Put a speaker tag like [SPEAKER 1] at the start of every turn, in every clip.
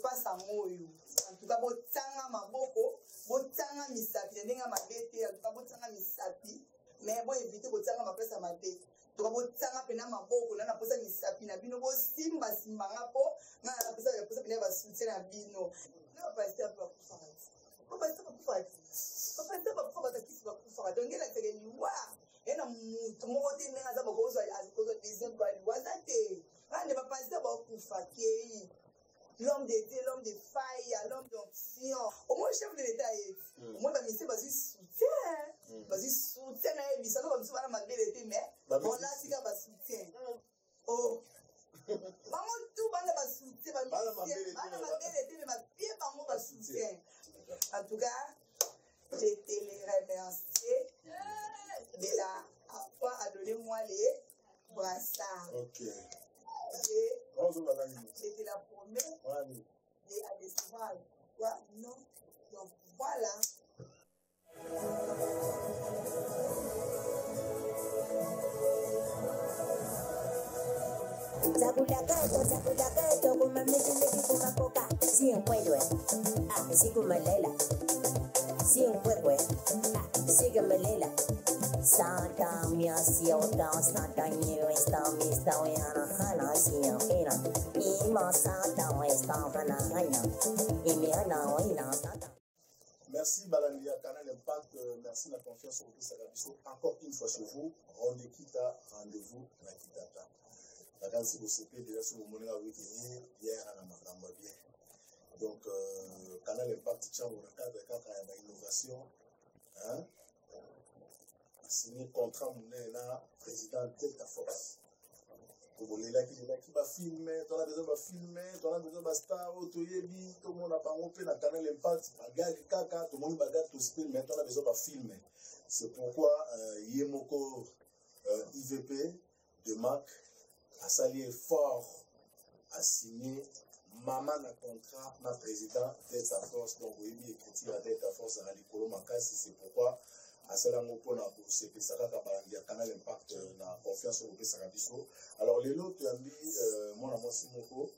[SPEAKER 1] passe à moyo. En tout cas, botanga maboko, botanga misapi, nenga mabete, en tout cas botanga misapi, mais bon éviter botanga ma place à ma tête. Donc botanga pena maboko, na posa misapi na bino bo simba simbanga po, na posa pena ba soutien na bino. Na pasteur pas pour faire. Pas pasteur pas pour faire. Pas pasteur pas pour faire qui va pour faire. Donc il a fait les lois. Et na mutu mo te nenga za boko zo deuxième quoi loi za te. Quand ne pas pasteur pas pour faire qui l'homme d'été, l'homme de faille, l'homme d'onction. Au moins, le chef de l'État est. Au moins, il y a soutien. Vas-y, soutien. Il y a comme ça, malgré l'été, mais bon, là, c'est qu'il y a soutien. Oh. Maman, tout le monde a soutien. Malgré l'été, mais ma pied, maman, va soutien. En tout cas, j'ai été les remercier de la donner moi les brassards. Ok. C'était la première de décevoir. Non. Donc voilà.
[SPEAKER 2] Santa mia siota, Santa new esta mista yana hana siya ina. Ima Santa esta hana hana. Imi hana ina Santa.
[SPEAKER 3] Merci Balandia Canal Impact, merci la confiance au Christ Agabiso. Encore une fois chez vous, rendez-vous na Kitata. La danse de CP déjà sur le monnaie avec hier à la Makamba bien. Donc Canal Impact tient au cadre de l'innovation. Hein? Signé contrat monnaie là, président Delta Force. Vous voulez là qui va filmer, dans la maison va filmer, dans la maison va star, tout le monde a pas monté dans le Canal Impact, bagarre caca, tout le monde bagarre tout spill, mais dans la maison va filmer. C'est pourquoi Yemoko IVP de Mac a salué fort, a signé maman a contrat, ma président Delta Force, donc oui, écrit à Delta Force à l'Ikolo Makasi, c'est pourquoi à Salango pour c'est que ça va Canal Impact na confiance au Sakabiso. Alors les autres tu as mis mon amour Simoko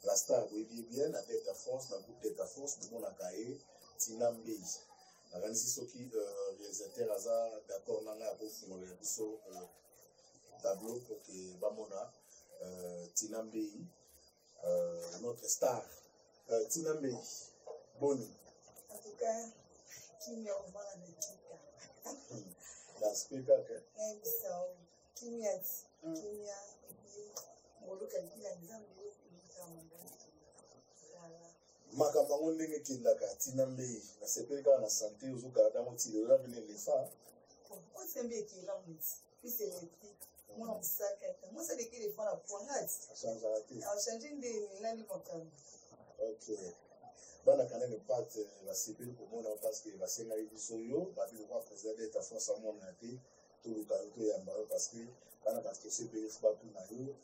[SPEAKER 3] la star oui bien la Delta Force la groupe Delta Force de mon akaye Tinambei. La ganisi soki réalisateur aza d'accord nanga pour fumuler biso tableau pour que bamona Tinambei notre star Tinambei Boni.
[SPEAKER 1] En tout cas, qui me revoit la
[SPEAKER 3] la speaker que
[SPEAKER 1] kimia moluka kila nzambe
[SPEAKER 3] makambo ndenge kindaka tina mbei na sepelika na santé ozuka da motile ola bele lefa
[SPEAKER 1] on sembe ki la muti puis électrique moi ça que moi ça de qui les font la poignade a changer de nani kokam.
[SPEAKER 3] OK bana Canal Impact la CPL pour moi parce que va senga ibisoyo ba bi ko président d'État force à mon naté tout le caractère ya mbaro parce que bana parce que CPL faut pas tout na yo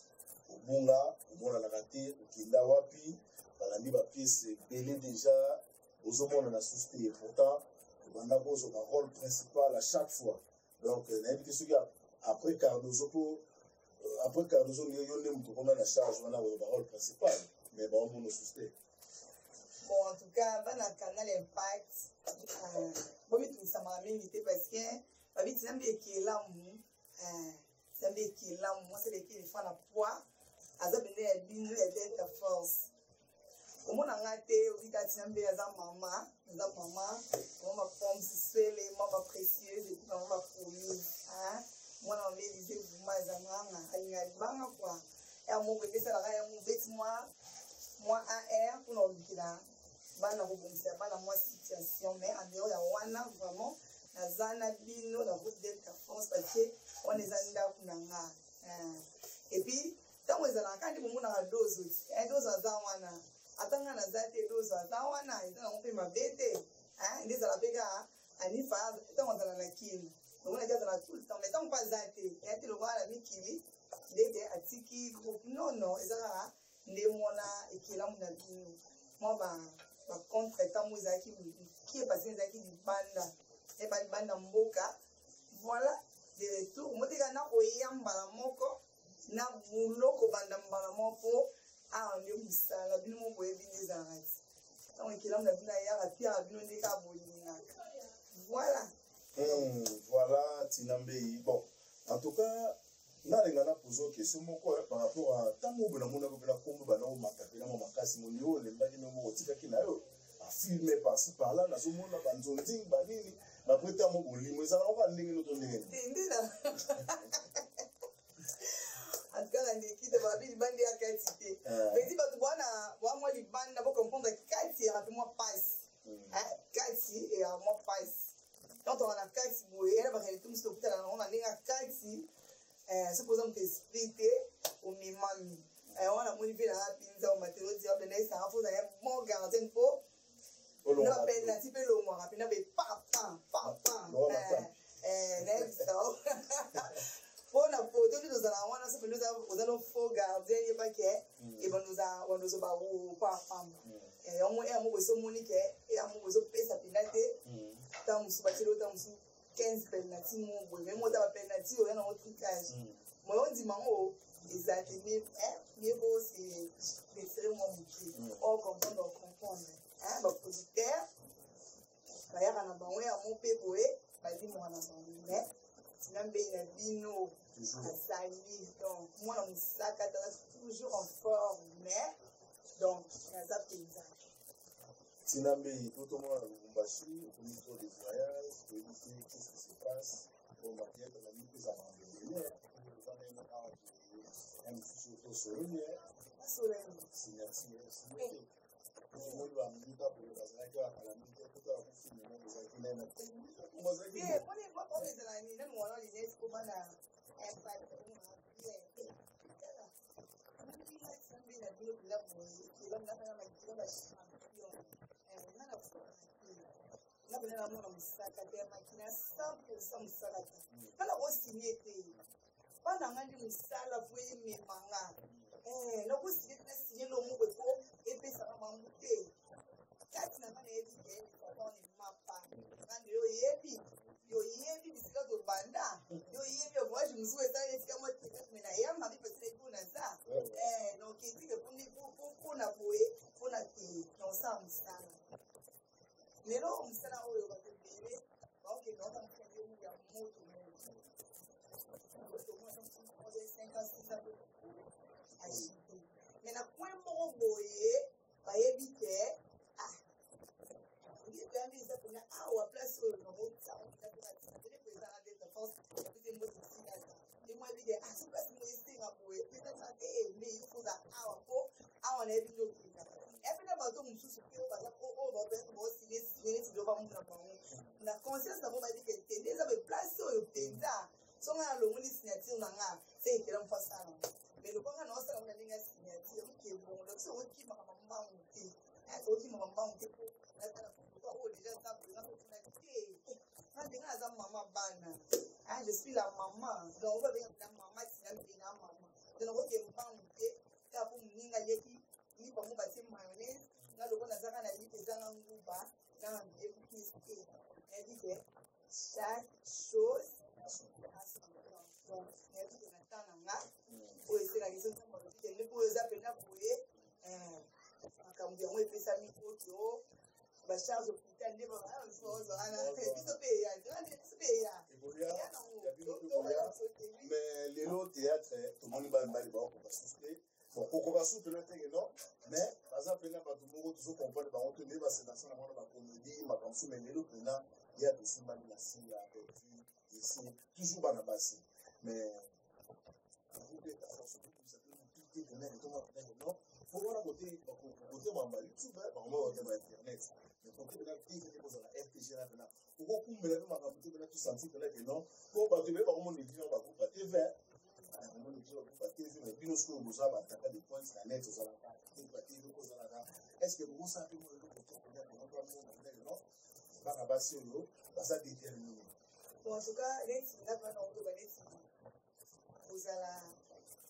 [SPEAKER 3] obonga la raté okinda wapi balandi ba pièce belé déjà aux hommes na souscrit pourtant banda bozo ba rôle principal à chaque fois donc na dit que ce gars après Cardozo yo ndem to koma na charge wana ba rôle principal mais ba on souscrit.
[SPEAKER 1] Bon, en tout cas, dans le Canal Impact, bon, mais tout ça m'a invité parce que, bah, vite, c'est un peu qui est là, c'est un peu qui est là, moi, c'est les qui font la poids, à ça, ben, elle est de force. Comme on a gâté, aussi, c'est un peu maman, ma pomme, c'est les mamans précieuses, et puis, maman, fournie, hein, moi, on va viser, vous, ma zamana, elle y a le bang, quoi. Et à mon côté, ça la mon vêtement, moi, AR, pour nous, là. Bana rebondir bana moi situation mais en dehors ya wana vraiment na zana bino na groupe Delta France parce que on est anda kunanga et puis tant que ça quand on a dose za wana atanga na zate dose za wana ita on fait ma bête hein ndio la pega ani fa tant on a na kini donc on a déjà tout le temps mais tant pas zate et tu le vois la mikili dede atiki groupe non ezala ndemona ekila muna bino moi ba contre tant mozaki qui est passé zaki di banda et ba banda mboka voilà de retour moteka na oyamba la moko na muloko banda mbala moko a ndio musala bino mo boye bineza Donc, il y a un voilà.
[SPEAKER 3] Voilà, Tinambei. Bon, en tout cas, nous avons posé une question par rapport à tant que nous avons filmé par-ci par-là, nous avons dit après tant que nous
[SPEAKER 1] en tout cas, dans l'équipe de Babi, il y a une quantité. Mais si vous avez une bande, vous comprenez que 4 et rapidement passe. 4 et rapidement passe. Quand on a 4, vous voyez, on a 4, supposons que splitté au minimum. On a modifié la pizza au matériau, on a un bon gardien pour. On a fait un petit peu le moins rapide, on a fait papa. Pour la photo, nous avons faux gardien, il n'y a pas que, et nous avons pas femme. Et on a besoin de Monique, et on a besoin de payer sa pénalité. Tant que nous avons 15 pénalités, même moi, dans la pénalité, on a un trucage. Moi, on dit, maman, les ateliers, mieux vaut, c'est extrêmement mouillé. On comprend. Le producteur, il y a un bon à mon pépé, il y a un bon sinon, il y a un bino, un sali, donc moi, on sac toujours en forme, mais donc, il y a un paysage.
[SPEAKER 3] Tinambei, tout le monde a au niveau des voyages, pour éviter qu'est-ce qui se passe, pour marquer que la vie plus abandonnée, un petit peu soleil, signature. Je suis la maman. Donc, on va dire la maman, c'est la maman. Donc, on va dire maman, mayonnaise, chaque chose a son place. Donc, pour essayer la question, pour les appeler à bouiller, quand on est plus amis pour la charge d'hôpital, mais les autres théâtres, tout le monde va souffler. Bon, on va souffler, mais par exemple, il y a pas tout le monde qui comprend, on te met c'est dans la comédie, ma comme mais les autres, il y a des symboles ici, toujours dans la base. Mais vous êtes à force de tout ça, vous piquez de l'air, non, faut voir côté Mamba, YouTube, on va voir Internet. Mais quand tu as la FTG, on va couper la main, on va tout sentir que non, pour pas te mettre par contre, on dit, on va couper TV. On dit, on va TV, mais puis nous, nous avons attaqué des points sur la net, est-ce que vous savez que non? Par rapport à ça, ça détermine.
[SPEAKER 1] Bon, en tout cas, les vous allez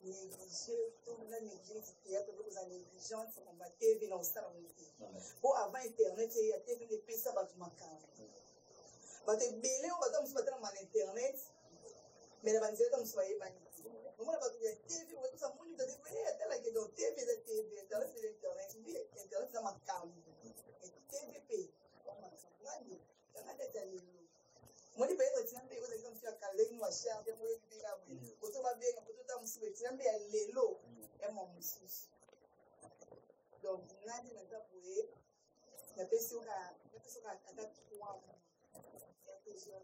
[SPEAKER 1] négliger, tout le monde néglige le théâtre, vous allez négliger, on va TV dans ça. Bon, avant Internet, il y a TV, les pays, ça va tout marquer. Parce que Bélé, on va dans Internet, mais la banque, on va y aller. On va dire TV, on va tout ça, on va dire TV, Internet, c'est l'Internet, Internet, c'est la marque. cher de moye binga mwe koto ba benga koto ta musu betinambe ya lelo emo mususu donc nani na tapoe na pesoka ata 3 mois ya plusieurs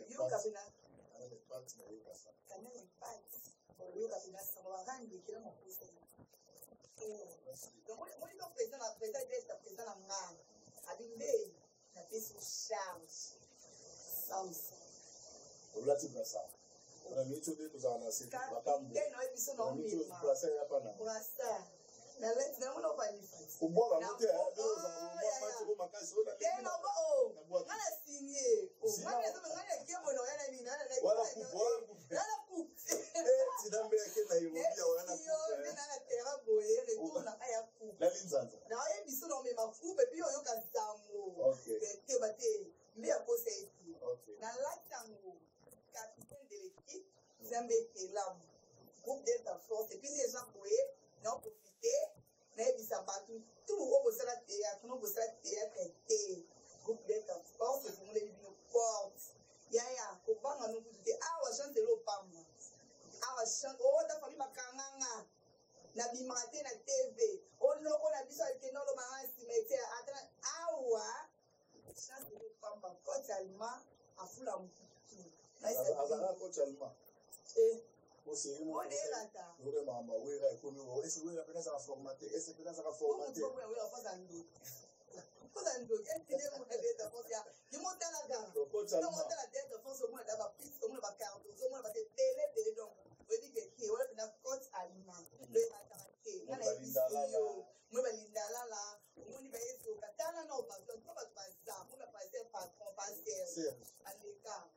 [SPEAKER 1] yo kapena kana impact yo kapena sawa rangi kila makosa donc moi donc président na ngana abinde na peso charge samsa
[SPEAKER 3] olati brasa na micho de tuzana se bakambo
[SPEAKER 1] no ebiso no mi
[SPEAKER 3] brasa ya pana
[SPEAKER 1] brasa na let na mona pa ni fasi
[SPEAKER 3] ubora mote ndio za mama kwa makazi ona
[SPEAKER 1] tena bo ngana sinye ngana kemo no yana ni nana na
[SPEAKER 3] wala ku tidambe yake na imobia wana ku
[SPEAKER 1] na terra boye retourna aya ku
[SPEAKER 3] na linzanza
[SPEAKER 1] na ebiso no me mafu pe bio yo kasango te bate me a posé na latango capitaine de l'équipe Zambe Kelam groupe d'État force et puis les gens boye n'ont profité na ebisa batu tout au bosala théâtre no bosala théâtre té groupe d'État force pour les bino porte ya ko banga no kutu awa chante lo pamba awa chante o ta famille makanganga na bimate na TV o loko na biso ke no lo manga cimetière atra awa chante lo pamba totalement afula mkutu na
[SPEAKER 3] azana totalement
[SPEAKER 1] on est là ta
[SPEAKER 3] ore mama wera ikomi o ese wera pena za formater ese pena za formater
[SPEAKER 1] ko wera fa zando entende mo deta fosia di monta la gara no monta la deta fosia mo da ba piste mo ba carte mo ba tele donc we dit que wala pena coach aliment le attaquer na la visio mo ba linda la mo ni ba yeso katana no ba to ba za mo ba passer patron passer aleka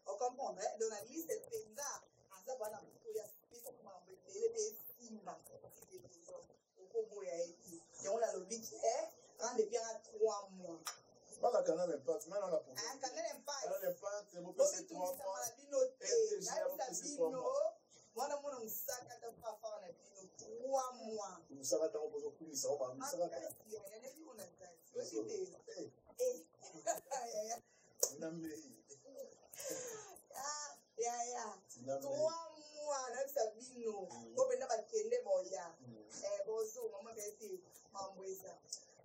[SPEAKER 1] o comprendre donc la liste penza aza bana mtu ya piste ko ma mbele de simba ko boya eti on la logique quand depuis 3 mois
[SPEAKER 3] bala kana l'impact maintenant la pour
[SPEAKER 1] kana l'impact
[SPEAKER 3] c'est beau c'est 3 mois
[SPEAKER 1] mwana mwana musaka ta papa na bino 3 mois
[SPEAKER 3] musaka ta ko kumisa o ba musaka ta
[SPEAKER 1] ya 3 mois na sabino ko benda bakende boya bozo mama beti mambweza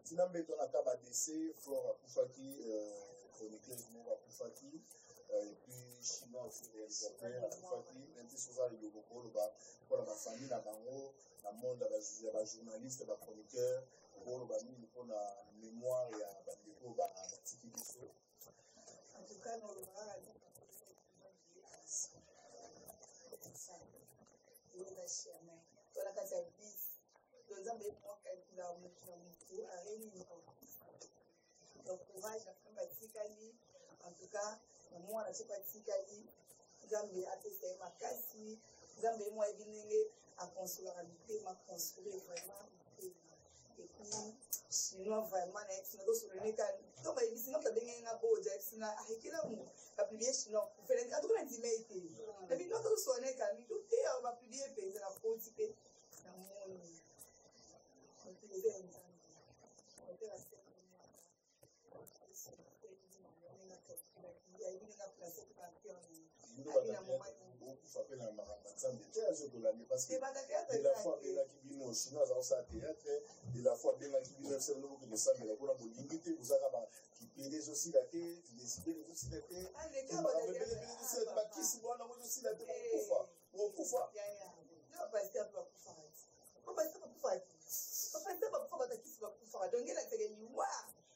[SPEAKER 3] Tinambe dans la table d'essai, Flora Koufaki, chroniqueuse Moura Koufaki, et puis Chinois aussi réalisateur Koufaki, Nenti Souza Yoboko, pour la famille, la bango, la monde, la journaliste, la chroniqueur, pour la mémoire et la bandeko, la Tikibiso.
[SPEAKER 1] En tout cas, nous donc courage en tout cas moi na tikali Zambe atesté makasi Zambe moi binenge à construire ma construire vraiment et puis chinois vraiment na exino sur le neka to ba ibisi no kabenga na boja exina ahikila mu ka publier chinois pour faire en tout cas intimate et puis no to so neka mi tout est va publier penza na poti pe na monde on peut les entendre on peut la faire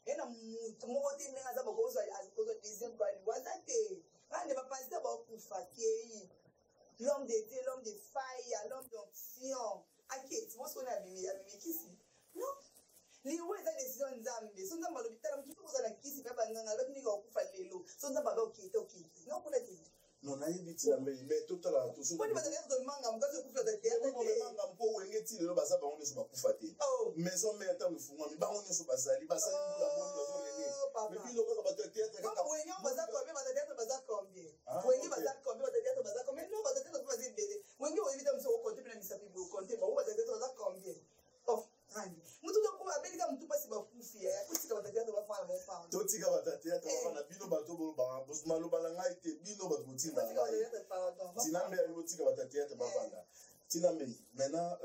[SPEAKER 1] ena mutu moko te ndenge aza bakozwa deuxième fois wazate ande bapasteur bakufa kei l'homme de Dieu, l'homme de faille, l'homme d'onction aketi mosoni amemekisi non liwe eza décision nzambe so nzambe alobi tala motu kozala kisi mpe banganga alobi ndenge bakufa lelo so nzambe abe okite okiti non kuna te
[SPEAKER 3] non nayebi ti yambe mais totala
[SPEAKER 1] poni bazalaki komanga mokasi okufa
[SPEAKER 3] manga mpo wenge ti lelo baza bango nyonso bakufa te maison mare ntango efungwami bango nyonso basali basali mbula boni bazolele mais bino kaka bato ya théâtre kaka
[SPEAKER 1] wengi baza combien bato ya théâtre baza combien wengi baza combien bato ya théâtre baza combien non bato ya théâtre baza ebele wengi oyebi te mosu okonte mpe na misapi bokonte bango bato ya théâtre baza combien mutu toko abelika mutu mpasi bakufi akotika bato ya théâtre bafana bofana
[SPEAKER 3] totika bato ya théâtre bafana bino bato maloba na ngai te bino bato botinda na ngai tinambe ali botika batateatre bavanda tinambe maintenant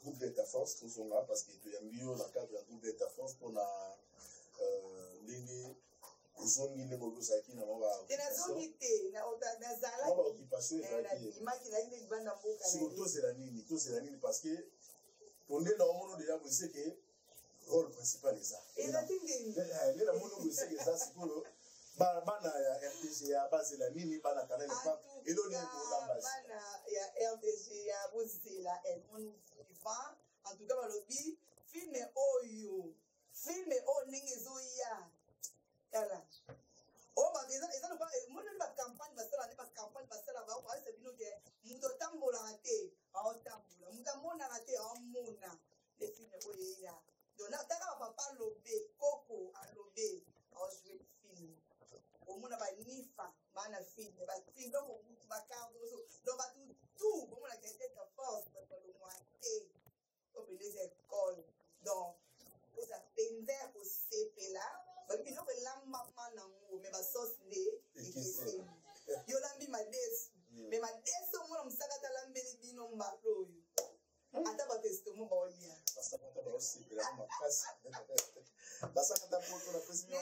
[SPEAKER 3] groupe d'État force tozonga parce que toyambi yo na cadre ya groupe d'État force mpona ndenge ozongi ndenge ozalaki na baoccupation ezalaki tozela nini parce que ponde na omona deja boyese ke rôle principal eza nde na moni boyese ke eza sikoyo bana ya RTGA bazela nini bana kanal epa elo nini kolambasi
[SPEAKER 1] bana ya RTGA bozela edmond vivant en tout cas balobi filme oyo ndenge ezoya tala eza loba monani bacampagne basala nde bacampagne basala baobaesa bino ke moto otambolaka te aotambola moto amonaka te aomona le filme oyo eya donc taka bapapa alobe koko alobe aojouer filme omona banifa bana filme bafilme donc obutu bacardo donc bato tout bomona qualité de force bato balongwa te obeleza école donc oza mpenza ya kosepela babiloko elambama nango me basosi nde ekeseni yolambi madesu me madesu omona mosaka talambeli bino mbala oyo ata bapesitomo baolia
[SPEAKER 3] basakata baosepela makasi basakata poto na pesi bino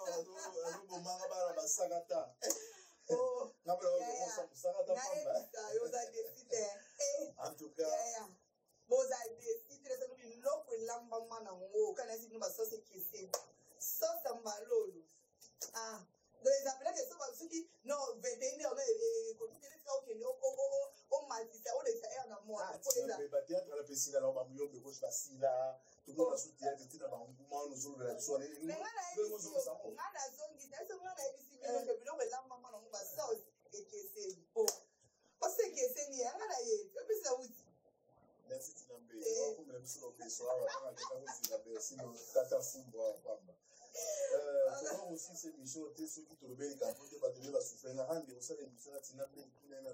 [SPEAKER 3] azobomanga bana basakata en tout cas boza deside ça nous loko lamba mana ngo kana sisi nous basosi ekeseni sosa mbalolo donc ils appelaient que ça parce que non 21 heures comme tu dis OK on matisa on les air na moi pour les ba théâtre la piscine là on va mieux que gauche basila tout le monde soutient tout dans nguma nous sur la soirée nous on a zongi ça on a ici que biloko lamba mana ngo basosi ekeseni parce que ekeseni anga na ye puis ça uti merci Tinambe on même sur le soir on a Tinambe sinon tata fumbo pamba comment aussi ces missions étaient ceux qui trouvaient quand on va donner la souffrance rendre au sein de mission Tinambe kuna na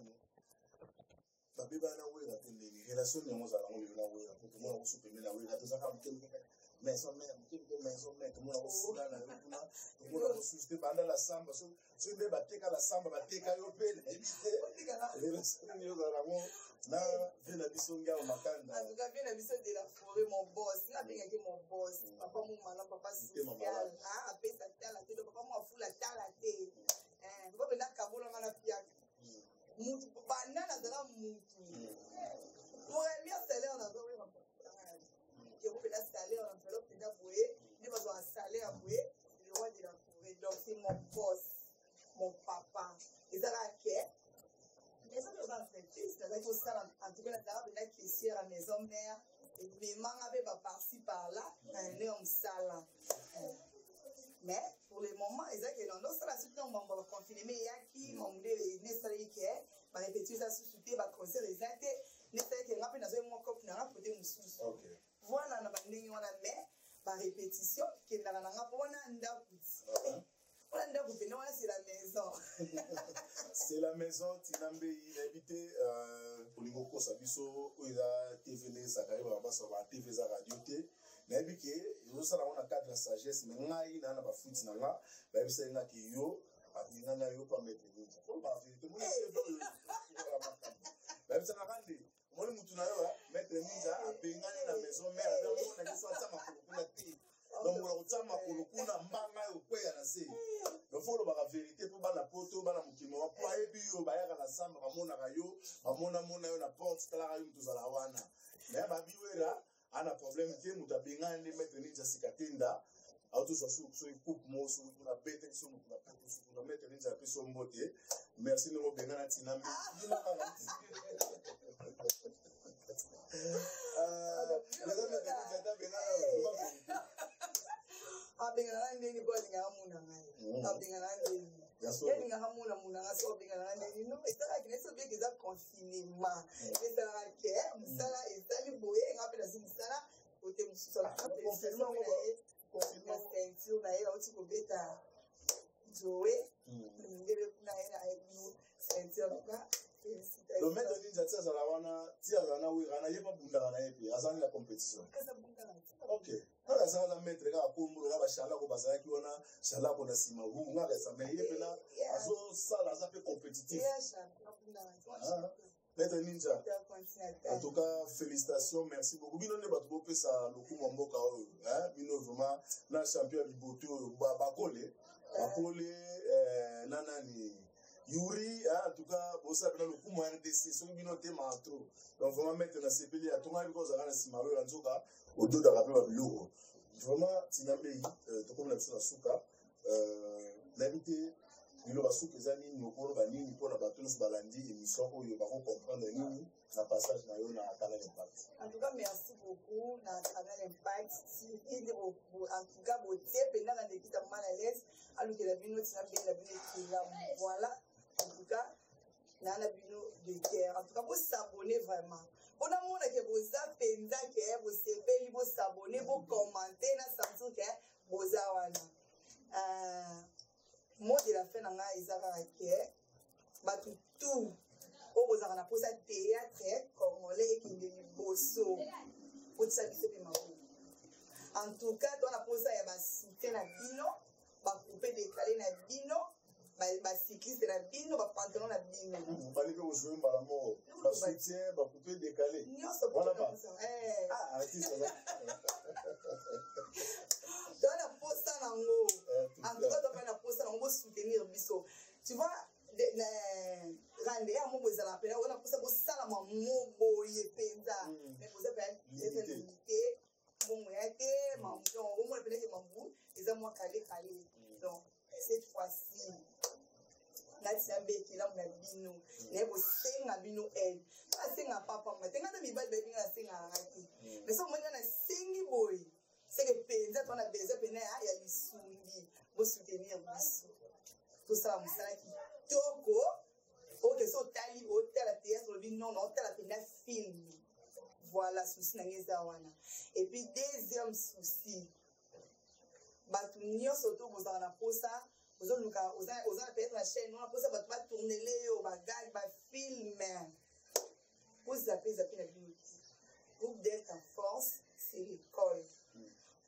[SPEAKER 3] babe bana wera tende relation ne mo zala ngolo na wera pour que moi on na wera to saka mkembe maison mère tout le monde osula na kuna tout le monde osusite banda la samba so nde bateka la samba bateka yo pele relation ne yo zala ngo na vena bisonga makanda
[SPEAKER 1] en tout cas vena biso de la forêt mon boss na benga ke mon boss papa mon malin papa social apesa tala te papa mo afula tala te papa benda kabola ngana pia mutu banana zala mutu premier salaire na zo que vous faites un salaire en enveloppe déjà voué, il va avoir un salaire voué, le roi de la forêt. Donc c'est mon boss, mon papa. Et ça va qu'est. Mais ça doit être triste, ça va être ça en tout cas là ça va être ici à la maison mère. Et mes mains avaient pas par-ci par-là, un homme sale. Mais pour le moment, ils ont que non, ça la suite on va confiner mais il y a qui m'ont dit ne savait qui est, va répéter ça sous souté va concert les inté, ne savait que rapide dans un mois cop na côté mususu. OK. Voilà na bandingi wana mais par répétition que na nga bona ndakuti. Voilà ndakuti non c'est la maison.
[SPEAKER 3] C'est la maison Tinambe il habité Polingo Kosa biso oya TV les akaiba basa ba TV za radio te. Mais biki yo sala on a cadre la sagesse mais ngai na ba futi na nga ba bisa nga ki yo abina na yo pa mettre ni ko ba vérité mo ba bisa na kandi mo mutu na yo mettre ni za abengani na maison mère na mo na biso atama kuna ti donc mo utama kuna mbanga yo kweya na se donc faut ba vérité pour bana poto bana mukimo wa po ebi yo ba ya na samba ba mona ka yo ba mona yo na porte kala yo mtu zala wana mais ba biwera ana problème te muta benga ndi mettre ninja sikatenda auto so coupe mo so na bete so na poto so na mettre ninja peso mbote merci no benga na Tinambe
[SPEAKER 1] abengana ndeni kwa ningamuna ngai abengana ndeni yeni ngamuna muna ngaso abengana ndeni no isaka kineso beke za confinement isaka ke musala ezali boye ngapela simusala ote musala confinement confinement na ela oti kobeta joe ngebe kuna ela ayi ceinture ka
[SPEAKER 3] le maître ninja tia zala wana tia zala oui rana yepa bunda rana yepi azali la compétition ok kala zala la maître ka kombo ka ba shala ko bazala ki wana shala ko na sima hu nga ka sama yepe na azo sala za pe compétitif Maître Ninja, en tout cas, félicitations, merci beaucoup. Bino ne batu bope sa loku mboka o, hein, bino vraiment na champion biboto bakole, nanani Yuri, en tout cas, bossa bina loku mo RDC, so bino te mantro. Donc vraiment mettre na sepeli a tonga biko za na simalo en tout cas, auto da rappeler biloko. Vraiment tinambe to comme la biso suka, l'invité il va souke zani nyokoro banini pona batunus balandi émission oyo ba comprendre nini na passage na yo na Canal Impact.
[SPEAKER 1] En tout cas merci beaucoup na Canal Impact si il en tout cas beauté pendant la équipe de mal à l'aise alors que la bino tina bien la bino qui là voilà en tout cas na la bino de cœur en tout cas vous s'abonner vraiment on a mon que vous appenda que vous sepeli vous s'abonner vous commenter na Samsung que vous awana mot de la fin nanga ezaka ke batu tout obozaka na posa théâtre congolais ekende liboso otisa biso pe mako en tout cas to na posa ya basite na bino bacoupé décalé na bino bacycliste na bino bapantalon na bino
[SPEAKER 3] balike ozwi mbala moko basoutien bacoupé décalé
[SPEAKER 1] nyonso
[SPEAKER 3] wana ba artiste
[SPEAKER 1] dans la poste nango en tout cas dans la poste nango pour soutenir biso tu vois rande ya mo bozala pena on a poste ko sala mo boye penza mais vous avez limité bon moyate mambo on mo pena que mambo ils ont moi calé donc cette fois-ci natia beki la mna bino ne bo senga bino el asenga papa matenga na mibali bebi na senga ngaki mais so mona na sengi boy c'est que penza ton a besoin pena ya lisungi bo soutenir biso tout ça musala ki toko ok so tali hotel à théâtre bi non non tala pena film voilà souci na ngeza wana et puis deuxième souci batu nyonso to bozala na posa ozoluka oza peut-être la chaîne wana posa batu batourne leyo bagage bafilme ozape na bino groupe Delta Force c'est l'école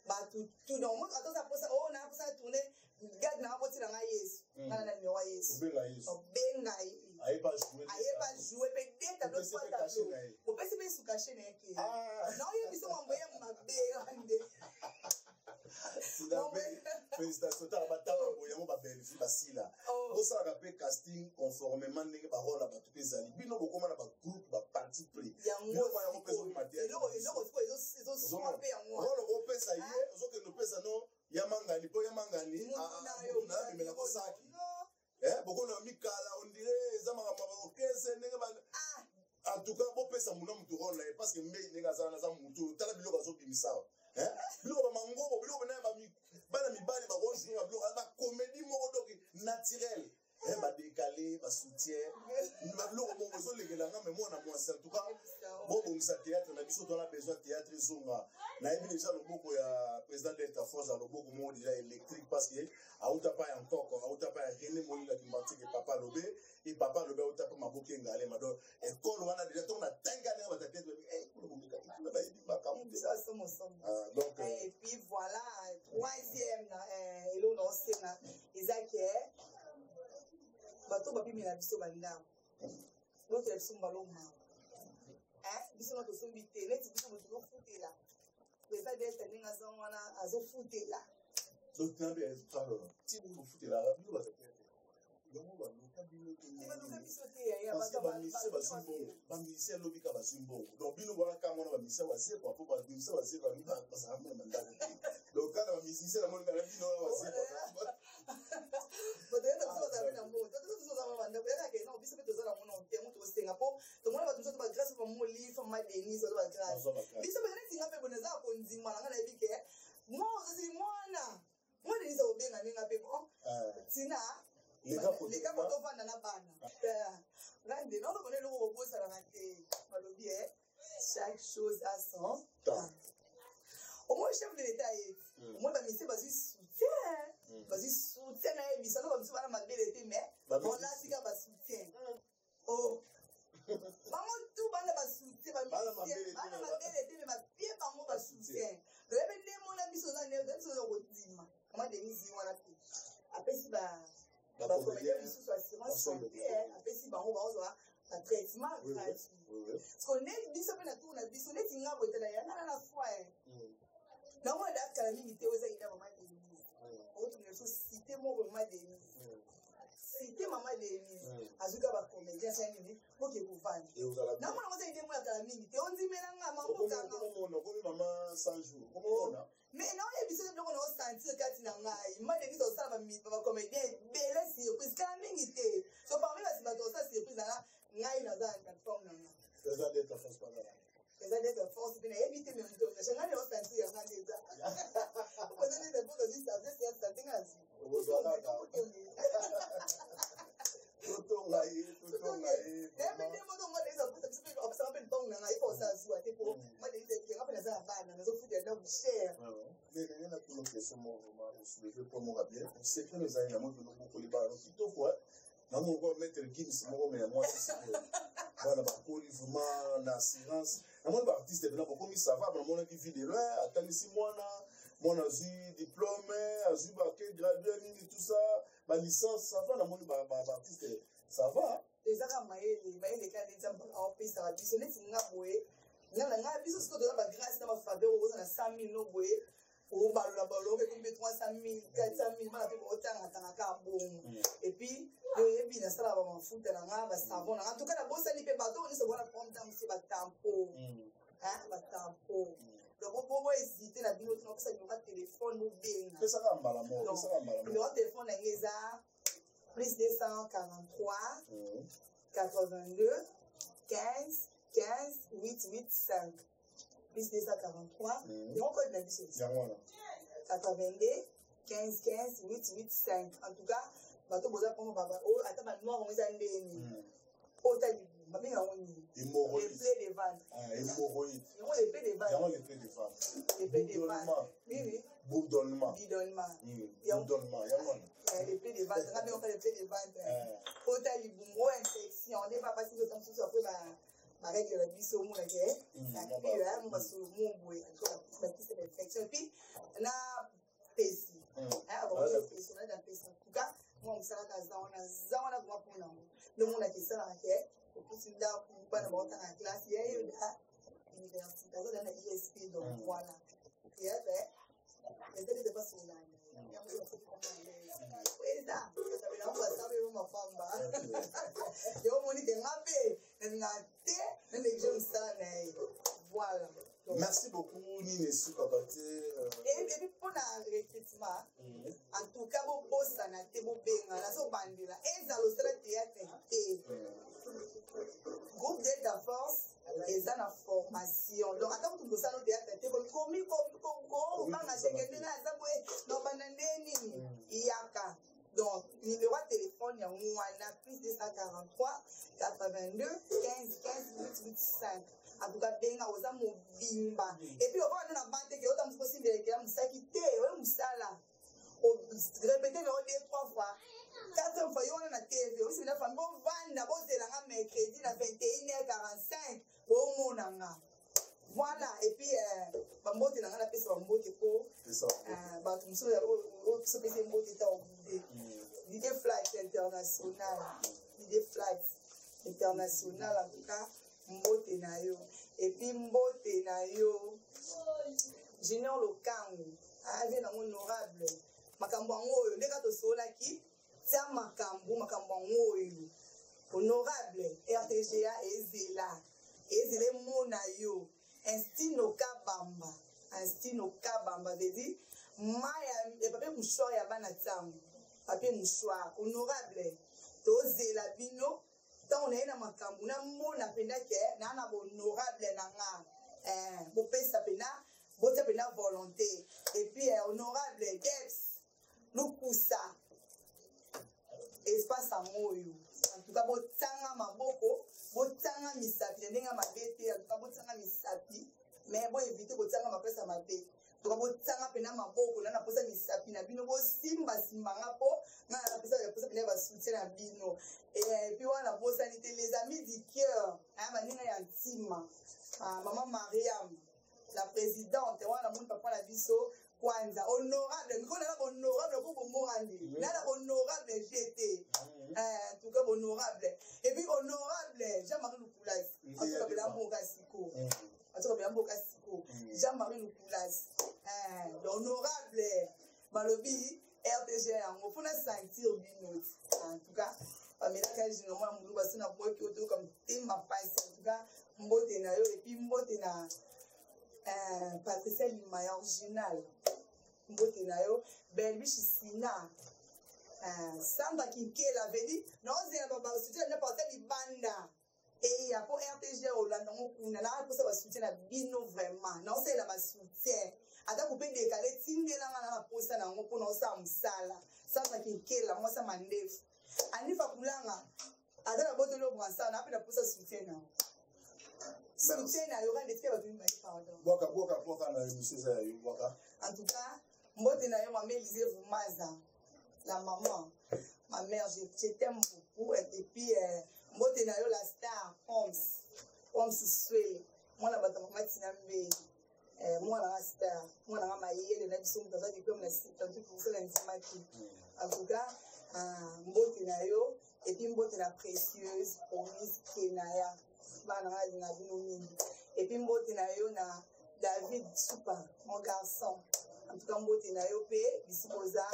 [SPEAKER 1] batu tout donc moi quand on posa oh na posa tourner gade na boti na yesu na na numéro yesu benga
[SPEAKER 3] aye pas
[SPEAKER 1] jouer pe deta do fois tableau on peut se mettre sous caché na yake non yo biso mamboye mabega nde
[SPEAKER 3] félicitations ta bataba boyamo ba belle basila osa rappeler casting conformément ndenge ba rôle ba tupe zali bino bokoma na ba groupe ba parti pris bino ba yamo peso matériel
[SPEAKER 1] so pe yango
[SPEAKER 3] rôle ko pesa ye ozoke no pesa no yamangani po yamangani na mimela ko saki bokona mikala on dirait zamanga mabokese ndenge ba en tout cas bo pesa muna mutu rôle parce que mbe ndenge azana za mutu tala biloko azobimisa biloko bamangobo biloko na bana mibali bakojoue babiloko ba comédie moko doki naturel badécalé basoutien babiloko bongo ezolengelanga me mwana mwasi en tout cas bobongisa théâtre na biso toana besoin théâtre ezonga nayebi déjà loboko ya président Delta Force ya loboko moko déjà électrique parce que auta pa ya nkoko auta pa ya René Molinga Kimbatike papa lobe et papa lobe auta pa maboko engale mado école wana déjà to na tangana ba tête
[SPEAKER 1] donc et puis voilà troisième elo no sena ezaki bato babi mena biso bandam l'autre biso baloma biso na tosombi te neti biso moto zofutela eza dete ndenge aza wana azofutela
[SPEAKER 3] zotambe ezalo tini mofutela bino bazakete yango baluka bino bamise lobika bazwi mbongo donc bino bolaka mwana bamise wazekwa po bamise wazekwa bazala mona mandaka te donc kana bamise na mona bino wazekwa
[SPEAKER 1] chaque chose à son temps. Au moins, chef de l'État est. Au moins, la vas-y soutien. Vas-y soutien. Ça ne va pas mal mais on a si soutien. Oh. Maman, soutien bana mabele te me bapie bango basoutien loyebi nde mona biso oza nde biso oza kodima mwa denisi wana te apesi bacomédien misusu assurance santé apesi bango baozwa batraitement gratuit parceke nde biso mpe na tour na biso neti nga boetala yangana na foi nango edakala mingi te oza ida mama denise okotunela so cité moko mama denise cité mama denise azuka bacomédien sa nini moke kovanda nango nango oza ide mo yakala mingi te ondimelanga mamokanga mais naoyebisa biloko na osentir kati na ngai mama denise osala bacomédien ebele surprise kala mingi te so parmi basi bato osala surprise nanga ngai naza na plateforme na nga eza d'être force mpe nayebi te memtonache ngai na osentir yanga nde eza okoza nde depo tozi service ya sante nga zi
[SPEAKER 3] Voilà, vraiment l'assurance. Moi, l'artiste est là pour comme ça va, mon qui vit de loin, attends ici moi mon azu diplôme, azu baquet gradué, tout ça, ma licence, ça va, mon artiste, ça va.
[SPEAKER 1] Les arabes maïle quand ils ont en pays ça va biso net nga boye nga biso ce que de la grâce dans ma faveur aux na 100 000 no boye au balola balola comme 300 000 400 000 bana pe otanga tanga bon et puis et puis na sala ba mafuta na nga ba savon en tout cas la bossa ni pe bato on se voit prendre dans ce batampo hein batampo donc bobo hésiter na bino tino ça numéro téléphone ou bien
[SPEAKER 3] ça va mbala mo ça va mbala
[SPEAKER 1] numéro téléphone na ngeza plus 243 82 15 15 885 plus 243 et on code la biso 82 15 15 885 en tout cas bato boza pour baba o ata ba noir on eza ndeni o tali babi na woni les plaies de vente
[SPEAKER 3] hémorroïde
[SPEAKER 1] les plaies de vente
[SPEAKER 3] les plaies de vente
[SPEAKER 1] les plaies de vente oui
[SPEAKER 3] bourdonnement
[SPEAKER 1] les plaies de vente quand on fait les plaies de vente o tali bungo infection on n'est pas passé le temps sur après ba règle la biso mo la ke ça puis là on va sur mon boy la piste d'infection et puis na pesi avant la pesi on a dans pesi en tout cas moi on sera dans on a quoi pour nous le monde qui ça là ke pour si là pour pas dans la classe il y a université dans la ISP donc voilà et ben les aides de pas sur là ça on va savoir ma femme yo moni de ngape voilà.
[SPEAKER 3] Merci beaucoup, Nini Soukabate.
[SPEAKER 1] Et puis pour le recrutement, en tout cas, vous bossez à la télé, vous baignez là, vous bandez là, et dans le théâtre, groupe d'aide à force, et dans la formation. Donc, attends, vous bossez au théâtre, vous commis comme magasin, non, bananeni, yaka. Donc, numéro de téléphone, il y a un plus 243 82 15 15 885. En tout cas, benga oza mobimba. Et puis, on va nous bande que autant possible que la musakité, ou musala. Répétez le 2-3 fois. 4 fois, on a TV. Aussi, la femme, bon, vanda, bon, c'est la mercredi, la 21h45. Bon, mon anga. Voilà, et puis, bambote na ngana pesa bambote ko bato muso ya o so pesa mbote ta obude l'idée flight international l'idée flight international en tout cas mbote na yo et puis mbote na yo Junior Lokango ave na honorable makambo ngoyo ndeka to sola ki tia makambo ngoyo honorable RTGA ezela mona yo Instino Kabamba veut dire maya et papier mouchoir ya bana tsango papier mouchoir honorable tozela bino tant on est na makambo na mona penda ke na honorable na nga bo pesa pena bo te pena volonté et puis honorable Dex Lukusa espace amoyo en tout cas bo tsanga maboko botanga misapi ndenge mabete en tout cas botanga misapi mais bo éviter botanga mapesa mabe to botanga pena maboko na posa misapi na bino bo simba ngapo na posa pena ba soutien na bino et puis wana posa ni les amis du cœur hein baninga ya ntima Maman Mariam, la présidente, wana mon papa la biso kwanza honorable, miko na honorable pour Morandi, na honorable GT. En tout cas honorable. Et puis honorable Jean-Marie Loukoulas, en tout cas bela Mokasiko. En tout cas bela Mokasiko. Jean-Marie Loukoulas. L'honorable Malobi RTG yango pour na sentir bien. En tout cas, pamela ka jino mwa mulu basina kwa kyoto comme tema passe en tout cas mbote na yo et puis mbote na Patricia Limaya original mbote na yo Belbish Sina Samba Kinkela vedi non c'est baba soutien na porter libanda et ya pour RTG Hollande ngokuna na pour ça va soutien na bino vraiment non c'est la ma soutien ata couper décaler tindela na posa na ngoko no sa msala Samba Kinkela moi ça mandefu anifa kulanga ata na botolo bwansa na pena posa soutien na soutien na yo quand était ba tuni pardon
[SPEAKER 3] boka na monsieur ça yo boka
[SPEAKER 1] en tout cas mbote na yo maman Élisée Vumaza la maman ma mère je t'aime beaucoup et puis mbote na yo la star Homs Sway moi na bata mama tinambe moi na star moi na mayele na biso mutaza diplôme na site tout pour faire l'informatique en tout cas mbote na yo et puis mbote na précieuse Omis Kenaya bana na bino mingi et puis mbote na yo na David Soupa mon garçon en tout cas mbote na yo pe bisipoza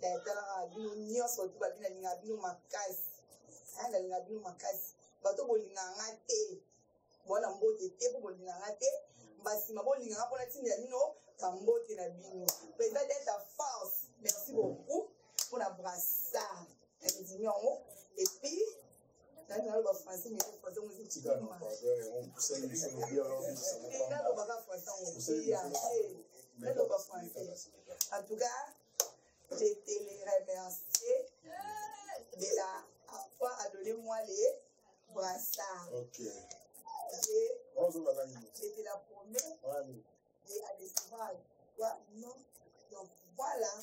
[SPEAKER 1] tala bino nyonso tu babina linga bino makasi anga linga bino makasi bato bolinga ngate bona mbote te ko bolinga ngate basima bolinga ngapona tinda bino ka mbote na bino président de ta force merci beaucoup pour la brassard et puis dans le français mais le français on dit en tout cas je te les remercie de la fois à donner moi les brassards.
[SPEAKER 3] Ok.
[SPEAKER 1] J'étais la première à décevoir. Non. Donc voilà.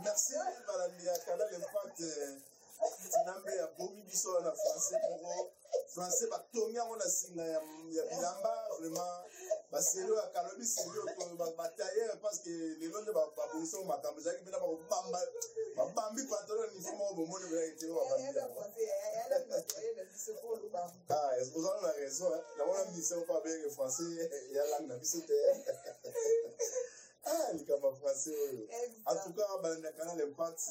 [SPEAKER 3] Merci Valandia Kala l'impact Tinambe ya bomi biso na français pour français ba tomia on a singa ya bilamba vraiment ba selo ya Kalobi selo ko ba batailler parce que les londe ba boliso makambo zaki bina ba bambi pantalon ni fimo bo moni ba été wa ba ah est-ce que vous avez raison la bonne mission pas bien le français il y a langue na biso te ah, les camarades français. En tout cas, le canal Impact,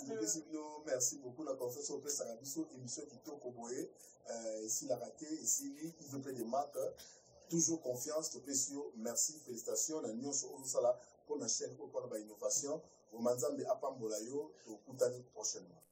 [SPEAKER 3] merci beaucoup. La confiance au presse Arabiso, émission qui tourne au Boé. Ici, la raté, ici, il veut des marques. Toujours confiance, merci, félicitations. La Union sur Sala pour la chaîne pour l'innovation. Au Manzambe Apambolayo, au Koutani prochainement.